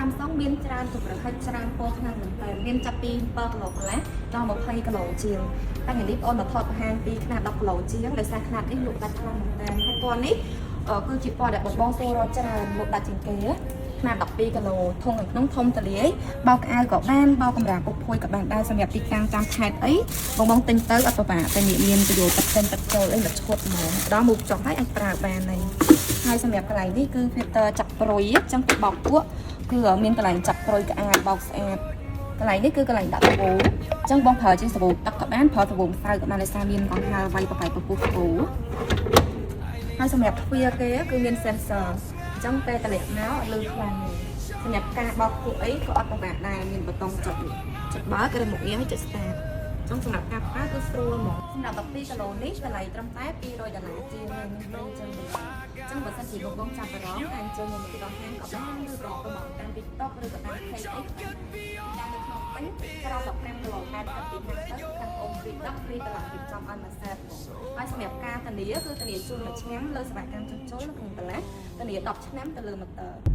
Samsung មានច្រើនទុកប្រហិតច្រើនពណ៌ខ្លាំងមែនតើមានចាប់ពី7គីឡូកន្លះដល់20គីឡូជាងតែនេះបងមកថតបង្ហាញពីខ្នាត10គីឡូជាងដោយសារខ្នាតនេះលក់ដាច់ខ្លាំងមែនតើហើយពណ៌នេះគឺជាពណ៌ដែលបងចូលរត់ច្រើនលក់ដាច់ជាងគេខ្នាត12គីឡូធុងនៅក្នុងធំតលាយបោកអាវក៏បានបោកកម្រាមពុកភួយក៏បានដែរសម្រាប់ទីតាំងតាមខេត្តអីបងទិញទៅអត់ពិបាកតែមានប្រយោជន៍ទឹកទឹកចូលអីមកឈុតហ្មងដល់មកចុះហើយអាចប្រើបានហើយសម្រាប់កន្លែងនេះគឺ filter ចាប់ព្រុយអញ្ចឹងបោកពួកគឺមានកន្លែងចាប់ព្រុយក្អាតបោកស្អាតកន្លែងនេះគឺកន្លែងដាក់សាប៊ូអញ្ចឹងបងប្រើជាងសាប៊ូទឹកក៏បានប្រើសាប៊ូម្សៅក៏បានដោយសារមានកង្ហារវាយបបែកពពុះសាប៊ូហើយសម្រាប់ទ្វារគេគឺមាន sensor អញ្ចឹងពេលតម្លាក់មកលឺខ្លាំងសម្រាប់ការបោកពួកអីក៏អត់ពិបាកដែរមានប៊ូតុងចុចបើគឺមុខងារឲ្យចុច start ចង់សម្រាប់ការប្រើគឺស្រួលហ្មងសម្រាប់12គីឡូនេះតម្លៃត្រឹមតែ$200ជាងហើយមានប្រចាំចឹងបើសិនជាបងចាប់អារម្មណ៍អាចចូលមកទីដងហាងក៏បានឬក៏ប្រមកតាម TikTok ឬក៏តាម Page អីតាមនៅក្នុងពេញក្រោម15គីឡូម៉ែត្រពីខាងទៅខាងអូនពី10ព្រីតម្លៃរៀបចំឲ្យមួយសេតហើយសម្រាប់ការធានាគឺធានាជូនមួយឆ្នាំលើសេវាកម្មចុះចូលនៅក្នុងតឡាធានា10ឆ្នាំទៅលើម៉ូទ័រ